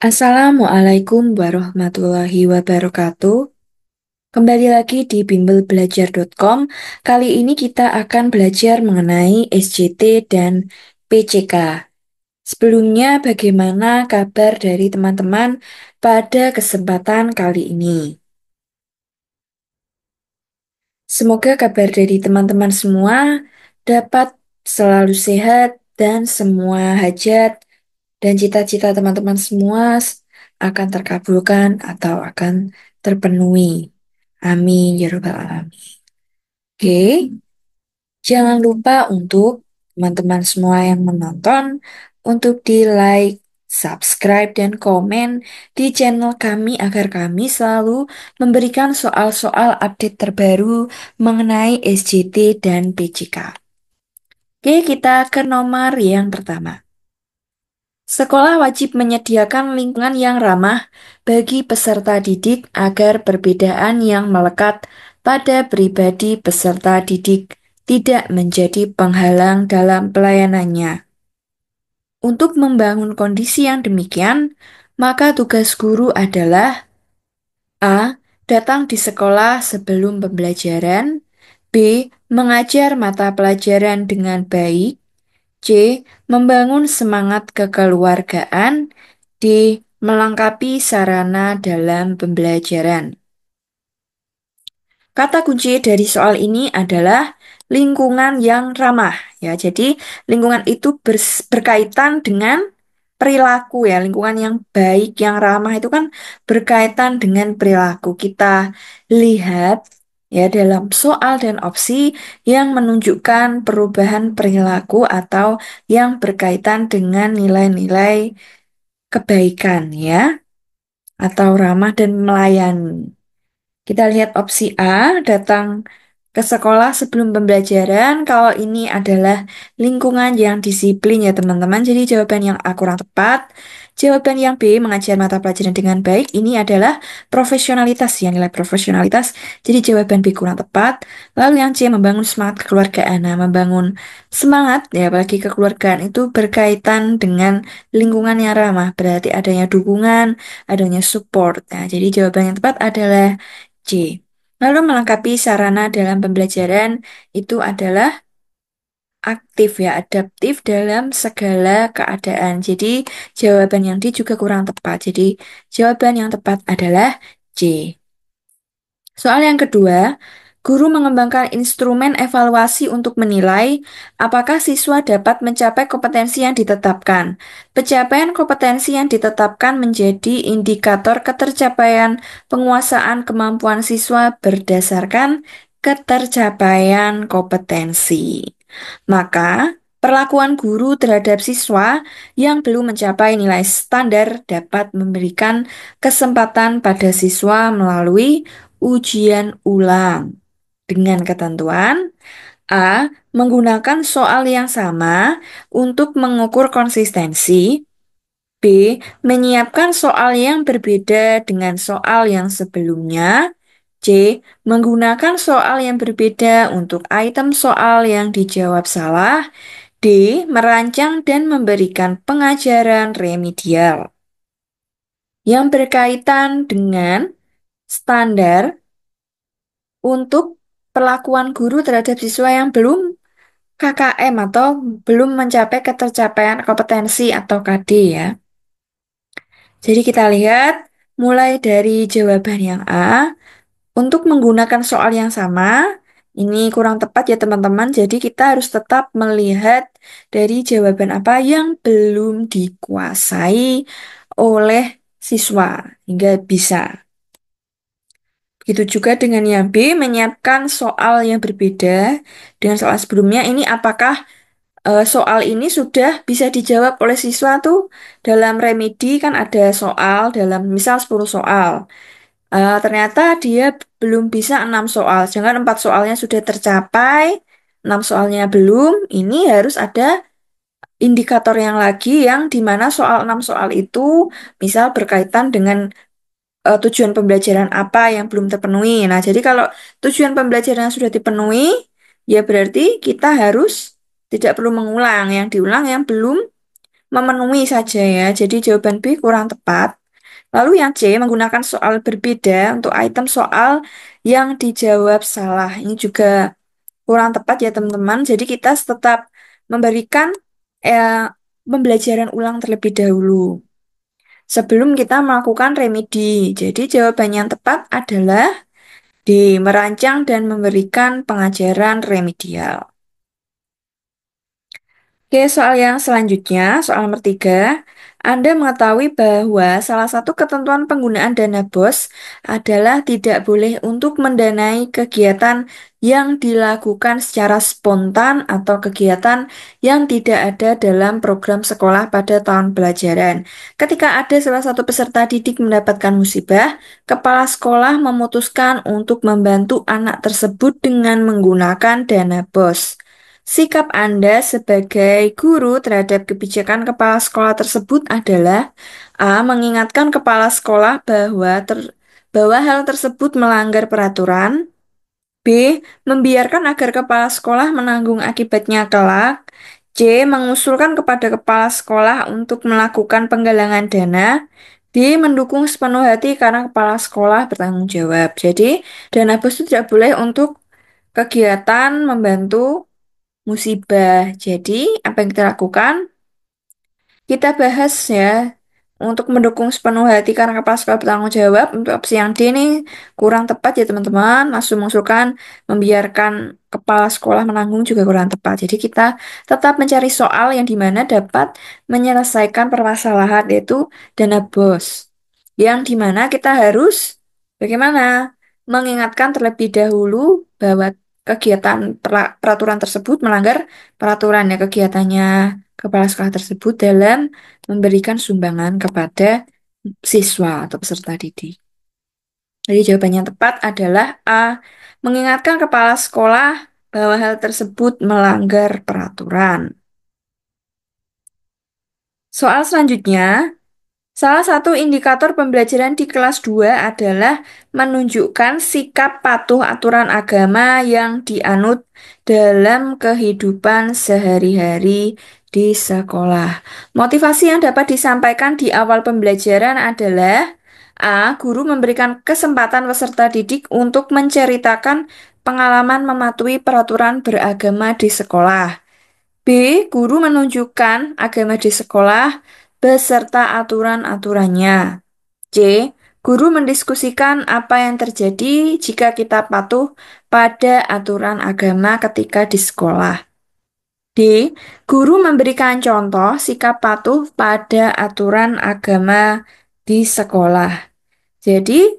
Assalamualaikum warahmatullahi wabarakatuh. Kembali lagi di bimbelbelajar.com. Kali ini kita akan belajar mengenai SJT dan PCK. Sebelumnya, bagaimana kabar dari teman-teman pada kesempatan kali ini? Semoga kabar dari teman-teman semua dapat selalu sehat dan semua hajat dan cita-cita teman-teman semua akan terkabulkan atau akan terpenuhi. Amin ya rabbal alamin. Oke, jangan lupa untuk teman-teman semua yang menonton untuk di like, subscribe, dan komen di channel kami agar kami selalu memberikan soal-soal update terbaru mengenai SJT dan PJK. Oke, kita ke nomor yang pertama. Sekolah wajib menyediakan lingkungan yang ramah bagi peserta didik agar perbedaan yang melekat pada pribadi peserta didik tidak menjadi penghalang dalam pelayanannya. Untuk membangun kondisi yang demikian, maka tugas guru adalah A. Datang di sekolah sebelum pembelajaran. B. Mengajar mata pelajaran dengan baik. C. Membangun semangat kekeluargaan. D. Melengkapi sarana dalam pembelajaran. Kata kunci dari soal ini adalah lingkungan yang ramah. Ya, jadi lingkungan itu berkaitan dengan perilaku ya. Lingkungan yang baik, yang ramah itu kan berkaitan dengan perilaku. Kita lihat ya dalam soal dan opsi yang menunjukkan perubahan perilaku atau yang berkaitan dengan nilai-nilai kebaikan ya, atau ramah dan melayani. Kita lihat opsi A, datang ke sekolah sebelum pembelajaran. Kalau ini adalah lingkungan yang disiplin ya teman-teman. Jadi jawaban yang A kurang tepat. Jawaban yang B, mengajar mata pelajaran dengan baik. Ini adalah profesionalitas ya, nilai profesionalitas. Jadi jawaban B kurang tepat. Lalu yang C, membangun semangat kekeluargaan. Nah, membangun semangat ya, apalagi kekeluargaan itu berkaitan dengan lingkungan yang ramah. Berarti adanya dukungan, adanya support. Nah, jadi jawaban yang tepat adalah C. Lalu melengkapi sarana dalam pembelajaran itu adalah aktif ya, adaptif dalam segala keadaan. Jadi jawaban yang D juga kurang tepat. Jadi jawaban yang tepat adalah C. Soal yang kedua, guru mengembangkan instrumen evaluasi untuk menilai apakah siswa dapat mencapai kompetensi yang ditetapkan. Pencapaian kompetensi yang ditetapkan menjadi indikator ketercapaian penguasaan kemampuan siswa berdasarkan ketercapaian kompetensi. Maka, perlakuan guru terhadap siswa yang belum mencapai nilai standar dapat memberikan kesempatan pada siswa melalui ujian ulang dengan ketentuan A. Menggunakan soal yang sama untuk mengukur konsistensi. B. Menyiapkan soal yang berbeda dengan soal yang sebelumnya. C. Menggunakan soal yang berbeda untuk item soal yang dijawab salah. D. Merancang dan memberikan pengajaran remedial yang berkaitan dengan standar untuk perlakuan guru terhadap siswa yang belum KKM atau belum mencapai ketercapaian kompetensi atau KD ya. Jadi kita lihat mulai dari jawaban yang A untuk menggunakan soal yang sama. Ini kurang tepat ya teman-teman. Jadi kita harus tetap melihat dari jawaban apa yang belum dikuasai oleh siswa hingga bisa. Begitu juga dengan yang B, menyiapkan soal yang berbeda dengan soal sebelumnya. Ini apakah soal ini sudah bisa dijawab oleh siswa tuh dalam remedi kan ada soal dalam misal 10 soal. Ternyata dia belum bisa 6 soal, sedangkan 4 soalnya sudah tercapai, 6 soalnya belum. Ini harus ada indikator yang lagi yang di mana soal 6 soal itu misal berkaitan dengan tujuan pembelajaran apa yang belum terpenuhi. Nah, jadi kalau tujuan pembelajaran sudah dipenuhi, ya berarti kita harus tidak perlu mengulang. Yang diulang yang belum memenuhi saja ya. Jadi jawaban B kurang tepat. Lalu yang C menggunakan soal berbeda untuk item soal yang dijawab salah. Ini juga kurang tepat ya teman-teman. Jadi kita tetap memberikan eh, pembelajaran ulang terlebih dahulu sebelum kita melakukan remedi. Jadi jawaban yang tepat adalah D. Merancang dan memberikan pengajaran remedial. Oke, soal yang selanjutnya, soal nomor 3. Anda mengetahui bahwa salah satu ketentuan penggunaan dana BOS adalah tidak boleh untuk mendanai kegiatan yang dilakukan secara spontan atau kegiatan yang tidak ada dalam program sekolah pada tahun pelajaran. Ketika ada salah satu peserta didik mendapatkan musibah, kepala sekolah memutuskan untuk membantu anak tersebut dengan menggunakan dana BOS. Sikap Anda sebagai guru terhadap kebijakan kepala sekolah tersebut adalah A. Mengingatkan kepala sekolah bahwa hal tersebut melanggar peraturan. B. Membiarkan agar kepala sekolah menanggung akibatnya kelak. C. Mengusulkan kepada kepala sekolah untuk melakukan penggalangan dana. D. Mendukung sepenuh hati karena kepala sekolah bertanggung jawab. Jadi, dana bos itu tidak boleh untuk kegiatan membantu musibah. Jadi, apa yang kita lakukan? Kita bahas ya untuk mendukung sepenuh hati karena kepala sekolah bertanggung jawab. Untuk opsi yang D ini kurang tepat ya teman-teman. Langsung mengusulkan membiarkan kepala sekolah menanggung juga kurang tepat. Jadi kita tetap mencari soal yang dimana dapat menyelesaikan permasalahan yaitu dana BOS. Yang dimana kita harus bagaimana? Mengingatkan terlebih dahulu bahwa kegiatan peraturan tersebut melanggar peraturan ya kegiatannya kepala sekolah tersebut dalam memberikan sumbangan kepada siswa atau peserta didik. Jadi jawabannya yang tepat adalah A. Mengingatkan kepala sekolah bahwa hal tersebut melanggar peraturan. Soal selanjutnya, salah satu indikator pembelajaran di kelas 2 adalah menunjukkan sikap patuh aturan agama yang dianut dalam kehidupan sehari-hari di sekolah. Motivasi yang dapat disampaikan di awal pembelajaran adalah A. Guru memberikan kesempatan peserta didik untuk menceritakan pengalaman mematuhi peraturan beragama di sekolah. B. Guru menunjukkan agama di sekolah beserta aturan-aturannya. C. Guru mendiskusikan apa yang terjadi jika kita patuh pada aturan agama ketika di sekolah. D. Guru memberikan contoh sikap patuh pada aturan agama di sekolah. Jadi,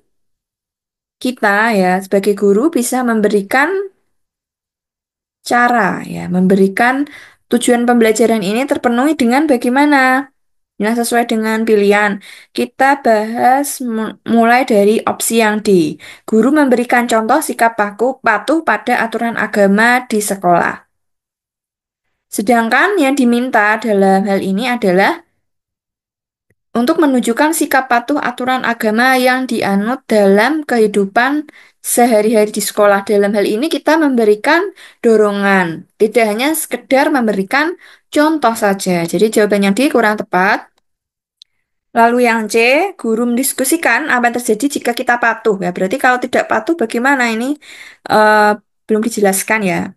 kita ya sebagai guru bisa memberikan cara ya, memberikan tujuan pembelajaran ini terpenuhi dengan bagaimana? Yang sesuai dengan pilihan. Kita bahas mulai dari opsi yang D. Guru memberikan contoh sikap patuh pada aturan agama di sekolah. Sedangkan yang diminta dalam hal ini adalah untuk menunjukkan sikap patuh aturan agama yang dianut dalam kehidupan sehari-hari di sekolah. Dalam hal ini kita memberikan dorongan, tidak hanya sekedar memberikan contoh saja. Jadi jawabannya D kurang tepat. Lalu yang C, guru mendiskusikan apa yang terjadi jika kita patuh. Ya, berarti kalau tidak patuh bagaimana ini? Eh, belum dijelaskan ya.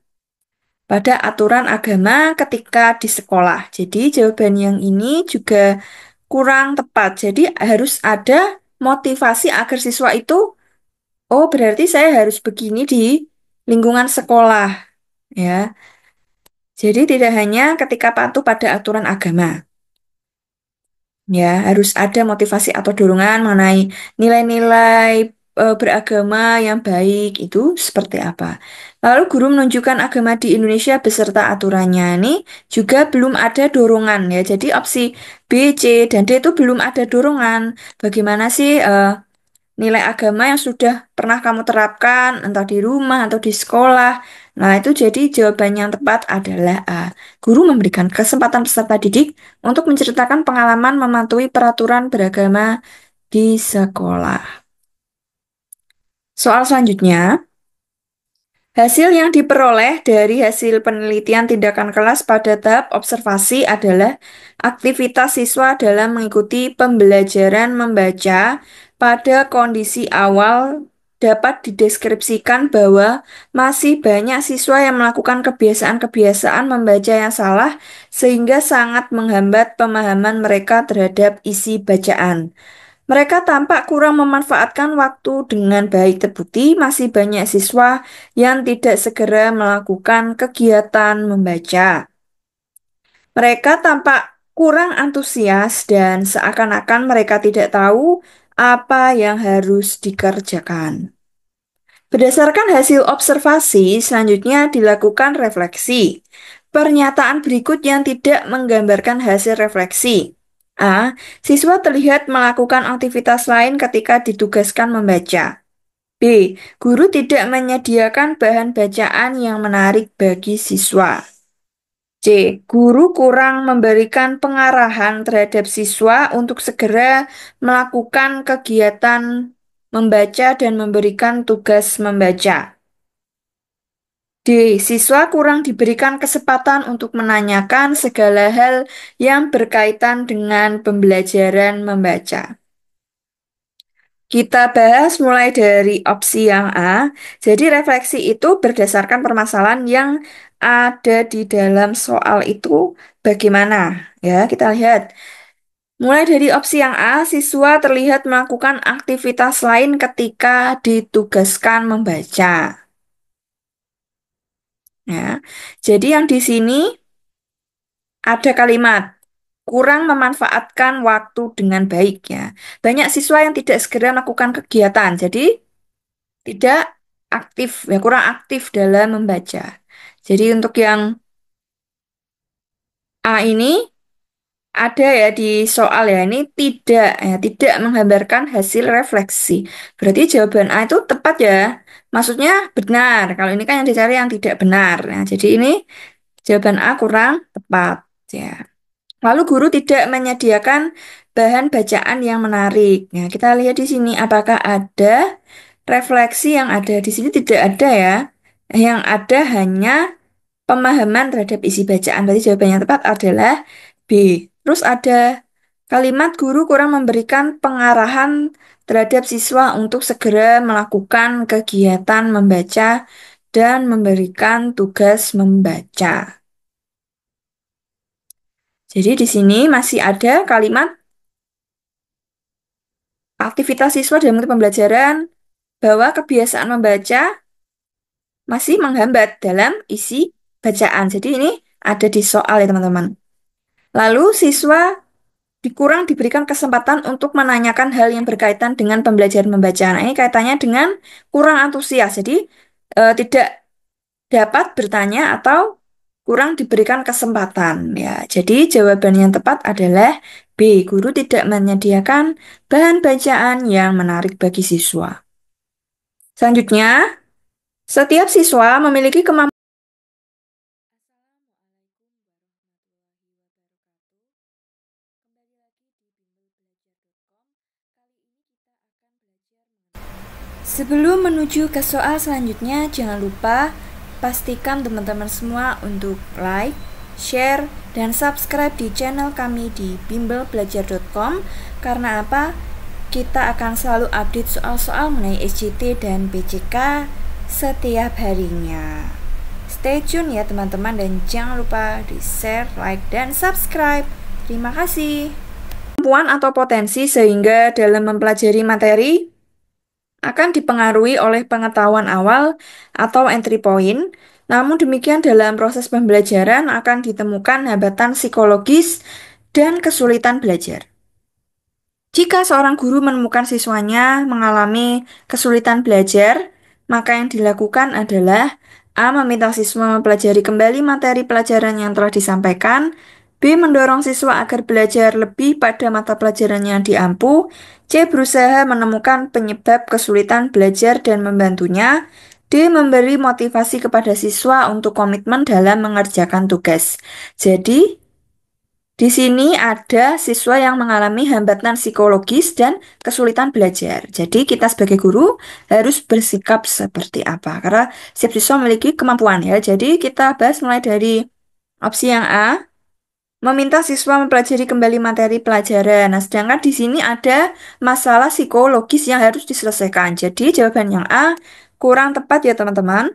Pada aturan agama ketika di sekolah. Jadi jawaban yang ini juga kurang tepat. Jadi harus ada motivasi agar siswa itu, oh berarti saya harus begini di lingkungan sekolah. Ya, jadi tidak hanya ketika patuh pada aturan agama. Ya, harus ada motivasi atau dorongan mengenai nilai-nilai beragama yang baik itu seperti apa. Lalu guru menunjukkan agama di Indonesia beserta aturannya ini juga belum ada dorongan ya. Jadi opsi B, C, dan D itu belum ada dorongan. Bagaimana sih nilai agama yang sudah pernah kamu terapkan entah di rumah atau di sekolah. Nah, itu jadi jawaban yang tepat adalah A. Guru memberikan kesempatan peserta didik untuk menceritakan pengalaman mematuhi peraturan beragama di sekolah. Soal selanjutnya, Hasil yang diperoleh dari hasil penelitian tindakan kelas pada tahap observasi adalah aktivitas siswa dalam mengikuti pembelajaran membaca pada kondisi awal dapat dideskripsikan bahwa masih banyak siswa yang melakukan kebiasaan-kebiasaan membaca yang salah sehingga sangat menghambat pemahaman mereka terhadap isi bacaan. Mereka tampak kurang memanfaatkan waktu dengan baik. Terbukti masih banyak siswa yang tidak segera melakukan kegiatan membaca. Mereka tampak kurang antusias dan seakan-akan mereka tidak tahu apa yang harus dikerjakan. Berdasarkan hasil observasi, selanjutnya dilakukan refleksi. Pernyataan berikut yang tidak menggambarkan hasil refleksi. A. Siswa terlihat melakukan aktivitas lain ketika ditugaskan membaca. B. Guru tidak menyediakan bahan bacaan yang menarik bagi siswa. C. Guru kurang memberikan pengarahan terhadap siswa untuk segera melakukan kegiatan membaca dan memberikan tugas membaca. D. Siswa kurang diberikan kesempatan untuk menanyakan segala hal yang berkaitan dengan pembelajaran membaca. Kita bahas mulai dari opsi yang A. Jadi refleksi itu berdasarkan permasalahan yang ada di dalam soal itu bagaimana? Ya, kita lihat. Mulai dari opsi yang A, siswa terlihat melakukan aktivitas lain ketika ditugaskan membaca. Ya, jadi yang di sini ada kalimat kurang memanfaatkan waktu dengan baik ya. Banyak siswa yang tidak segera melakukan kegiatan, jadi tidak aktif ya, kurang aktif dalam membaca. Jadi untuk yang A ini ada ya di soal ya, ini tidak ya, tidak menggambarkan hasil refleksi. Berarti jawaban A itu tepat ya. Maksudnya benar. Kalau ini kan yang dicari yang tidak benar. Nah, jadi ini jawaban A kurang tepat ya. Lalu guru tidak menyediakan bahan bacaan yang menarik. Nah, kita lihat di sini apakah ada refleksi yang ada di sini tidak ada ya. Yang ada hanya pemahaman terhadap isi bacaan. Berarti jawaban yang tepat adalah B. Terus ada kalimat guru kurang memberikan pengarahan terhadap siswa untuk segera melakukan kegiatan membaca dan memberikan tugas membaca. Jadi di sini masih ada kalimat aktivitas siswa dalam pembelajaran bahwa kebiasaan membaca masih menghambat dalam isi bacaan. Jadi ini ada di soal ya teman-teman. Lalu siswa kurang diberikan kesempatan untuk menanyakan hal yang berkaitan dengan pembelajaran membaca. Nah, ini kaitannya dengan kurang antusias. Jadi tidak dapat bertanya atau kurang diberikan kesempatan ya. Jadi jawaban yang tepat adalah B. Guru tidak menyediakan bahan bacaan yang menarik bagi siswa. Selanjutnya, setiap siswa memiliki kemampuan. Sebelum menuju ke soal selanjutnya, jangan lupa pastikan teman-teman semua untuk like, share, dan subscribe di channel kami di bimbelbelajar.com. Karena apa? Kita akan selalu update soal-soal mengenai SJT dan PCK setiap harinya. Stay tune ya teman-teman, dan jangan lupa di share, like, dan subscribe. Terima kasih. Kemampuan atau potensi sehingga dalam mempelajari materi akan dipengaruhi oleh pengetahuan awal atau entry point. Namun demikian dalam proses pembelajaran akan ditemukan hambatan psikologis dan kesulitan belajar. Jika seorang guru menemukan siswanya mengalami kesulitan belajar, maka yang dilakukan adalah A. Meminta siswa mempelajari kembali materi pelajaran yang telah disampaikan. B. Mendorong siswa agar belajar lebih pada mata pelajaran yang diampu. C. Berusaha menemukan penyebab kesulitan belajar dan membantunya. D. Memberi motivasi kepada siswa untuk komitmen dalam mengerjakan tugas. Jadi, Di sini ada siswa yang mengalami hambatan psikologis dan kesulitan belajar. Jadi kita sebagai guru harus bersikap seperti apa? Karena setiap siswa memiliki kemampuan ya. Jadi kita bahas mulai dari opsi yang A, meminta siswa mempelajari kembali materi pelajaran. Nah, sedangkan di sini ada masalah psikologis yang harus diselesaikan. Jadi jawaban yang A kurang tepat ya teman-teman.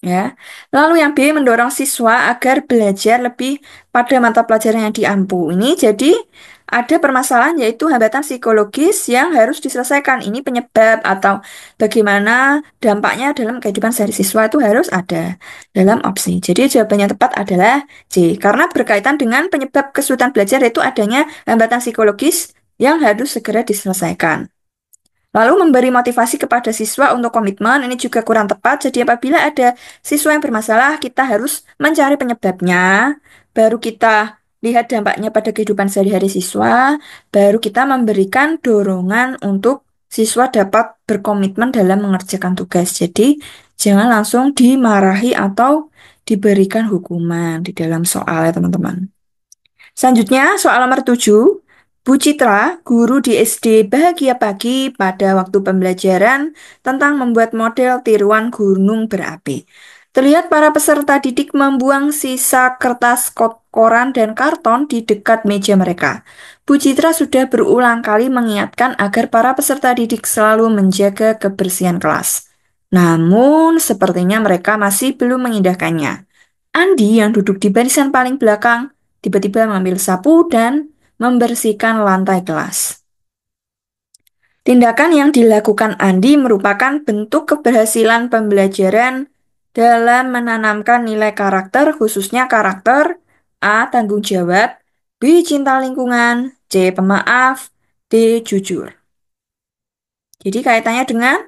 Ya. Lalu yang B mendorong siswa agar belajar lebih pada mata pelajaran yang diampu. Ini jadi ada permasalahan yaitu hambatan psikologis yang harus diselesaikan. Ini penyebab atau bagaimana dampaknya dalam kehidupan sehari siswa itu harus ada dalam opsi. Jadi jawabannya tepat adalah C. Karena berkaitan dengan penyebab kesulitan belajar yaitu adanya hambatan psikologis yang harus segera diselesaikan. Lalu memberi motivasi kepada siswa untuk komitmen ini juga kurang tepat. Jadi apabila ada siswa yang bermasalah, kita harus mencari penyebabnya, baru kita lihat dampaknya pada kehidupan sehari-hari siswa, baru kita memberikan dorongan untuk siswa dapat berkomitmen dalam mengerjakan tugas. Jadi jangan langsung dimarahi atau diberikan hukuman di dalam soal ya teman-teman. Selanjutnya, soal nomor 7. Bu Citra, guru di SD Bahagia Pagi pada waktu pembelajaran tentang membuat model tiruan gunung berapi. Terlihat para peserta didik membuang sisa kertas koran dan karton di dekat meja mereka. Bu Citra sudah berulang kali mengingatkan agar para peserta didik selalu menjaga kebersihan kelas. Namun, sepertinya mereka masih belum mengindahkannya. Andi yang duduk di barisan paling belakang tiba-tiba mengambil sapu dan membersihkan lantai kelas. Tindakan yang dilakukan Andi merupakan bentuk keberhasilan pembelajaran dalam menanamkan nilai karakter, khususnya karakter A. Tanggung jawab, B. Cinta lingkungan, C. Pemaaf, D. Jujur. Jadi kaitannya dengan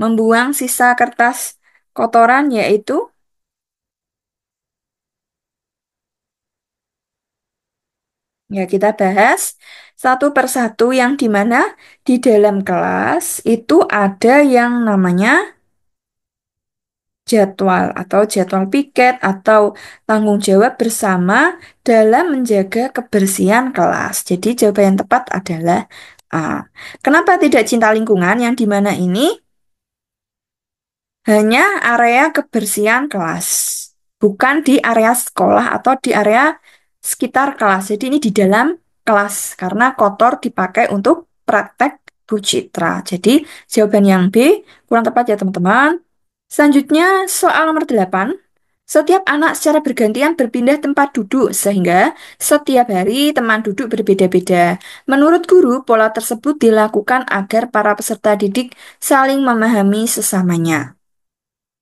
membuang sisa kertas kotoran yaitu ya, kita bahas satu persatu yang dimana di dalam kelas itu ada yang namanya jadwal atau jadwal piket atau tanggung jawab bersama dalam menjaga kebersihan kelas. Jadi jawaban yang tepat adalah A. Kenapa tidak cinta lingkungan yang dimana ini hanya area kebersihan kelas, bukan di area sekolah atau di area sekitar kelas. Jadi ini di dalam kelas karena kotor dipakai untuk praktek Bu Citra. Jadi jawaban yang B kurang tepat ya teman-teman. Selanjutnya soal nomor 8. Setiap anak secara bergantian berpindah tempat duduk sehingga setiap hari teman duduk berbeda-beda. Menurut guru, pola tersebut dilakukan agar para peserta didik saling memahami sesamanya.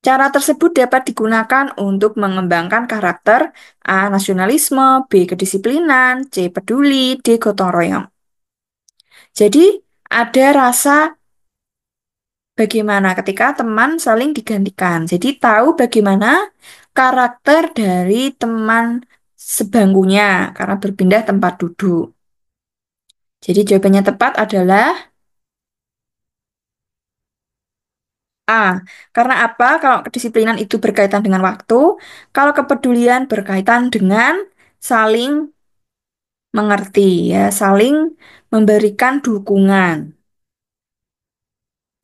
Cara tersebut dapat digunakan untuk mengembangkan karakter A. Nasionalisme, B. Kedisiplinan, C. Peduli, D. Gotong royong. Jadi ada rasa bagaimana ketika teman saling digantikan. Jadi tahu bagaimana karakter dari teman sebangkunya karena berpindah tempat duduk. Jadi jawabannya tepat adalah A. Karena apa? Kalau kedisiplinan itu berkaitan dengan waktu, kalau kepedulian berkaitan dengan saling mengerti ya, saling memberikan dukungan.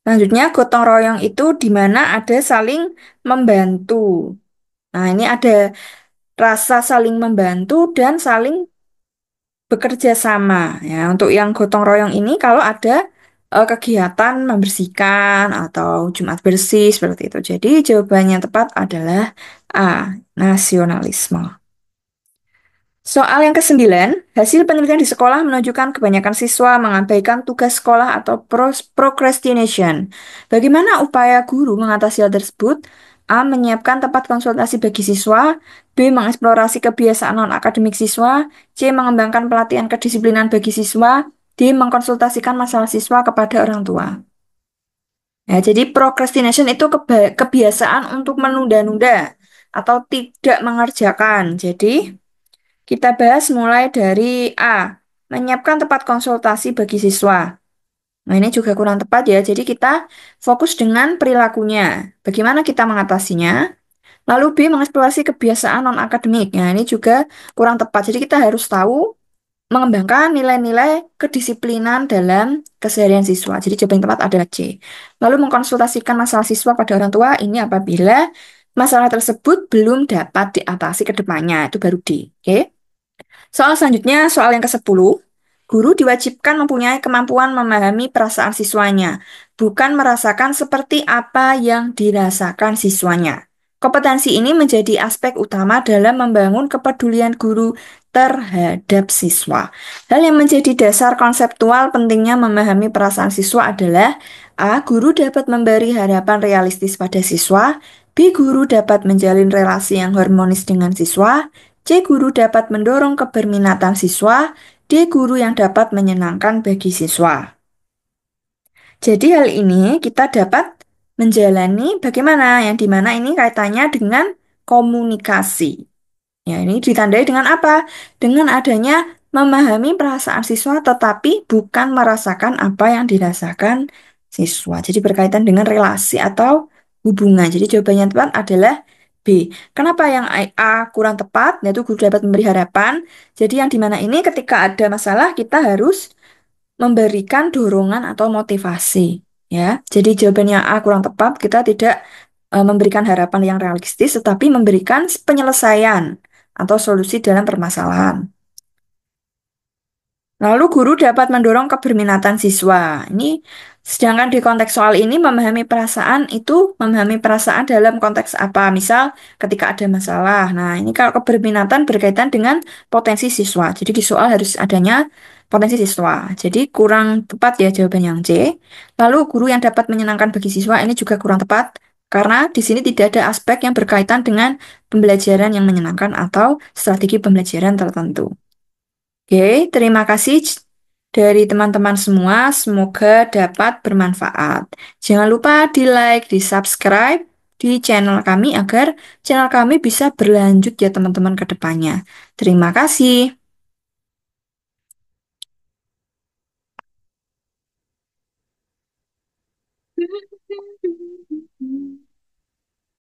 Selanjutnya, gotong royong itu di mana ada saling membantu. Nah, ini ada rasa saling membantu dan saling bekerja sama ya. Untuk yang gotong royong ini kalau ada kegiatan membersihkan atau Jumat bersih seperti itu. Jadi jawabannya tepat adalah A. Nasionalisme. Soal yang kesembilan, hasil penelitian di sekolah menunjukkan kebanyakan siswa mengabaikan tugas sekolah atau procrastination. Bagaimana upaya guru mengatasi hal tersebut? A. Menyiapkan tempat konsultasi bagi siswa. B. Mengeksplorasi kebiasaan non-akademik siswa. C. Mengembangkan pelatihan kedisiplinan bagi siswa. D. Mengkonsultasikan masalah siswa kepada orang tua. Ya, jadi procrastination itu kebiasaan untuk menunda-nunda atau tidak mengerjakan. Jadi, kita bahas mulai dari A, menyiapkan tempat konsultasi bagi siswa. Nah, ini juga kurang tepat ya. Jadi kita fokus dengan perilakunya. Bagaimana kita mengatasinya? Lalu B, mengeksplorasi kebiasaan non-akademik. Nah, ini juga kurang tepat. Jadi kita harus tahu mengembangkan nilai-nilai kedisiplinan dalam keseharian siswa. Jadi jawaban yang tepat adalah C. Lalu mengkonsultasikan masalah siswa pada orang tua ini apabila masalah tersebut belum dapat diatasi ke depannya. Itu baru D. Oke. Soal selanjutnya, soal yang ke-10. Guru diwajibkan mempunyai kemampuan memahami perasaan siswanya, bukan merasakan seperti apa yang dirasakan siswanya. Kompetensi ini menjadi aspek utama dalam membangun kepedulian guru terhadap siswa. Hal yang menjadi dasar konseptual pentingnya memahami perasaan siswa adalah A. Guru dapat memberi harapan realistis pada siswa. B. Guru dapat menjalin relasi yang harmonis dengan siswa. C. Guru dapat mendorong keberminatan siswa. D. Guru yang dapat menyenangkan bagi siswa. Jadi hal ini kita dapat menjalani bagaimana yang dimana ini kaitannya dengan komunikasi. Ya, ini ditandai dengan apa? Dengan adanya memahami perasaan siswa tetapi bukan merasakan apa yang dirasakan siswa. Jadi berkaitan dengan relasi atau hubungan. Jadi jawabannya yang tepat adalah B. Kenapa yang A kurang tepat? Yaitu guru dapat memberi harapan. Jadi yang dimana ini ketika ada masalah kita harus memberikan dorongan atau motivasi. Ya, jadi jawabannya A kurang tepat. Kita tidak memberikan harapan yang realistis, tetapi memberikan penyelesaian atau solusi dalam permasalahan. Lalu guru dapat mendorong keberminatan siswa. Ini sedangkan di konteks soal ini memahami perasaan itu memahami perasaan dalam konteks apa? Misal ketika ada masalah. Nah, ini kalau keberminatan berkaitan dengan potensi siswa. Jadi di soal harus adanya potensi siswa. Jadi kurang tepat ya jawaban yang C. Lalu guru yang dapat menyenangkan bagi siswa ini juga kurang tepat karena di sini tidak ada aspek yang berkaitan dengan pembelajaran yang menyenangkan atau strategi pembelajaran tertentu. Oke, terima kasih dari teman-teman semua. Semoga dapat bermanfaat. Jangan lupa di-like, di-subscribe di channel kami agar channel kami bisa berlanjut ya teman-teman ke depannya. Terima kasih.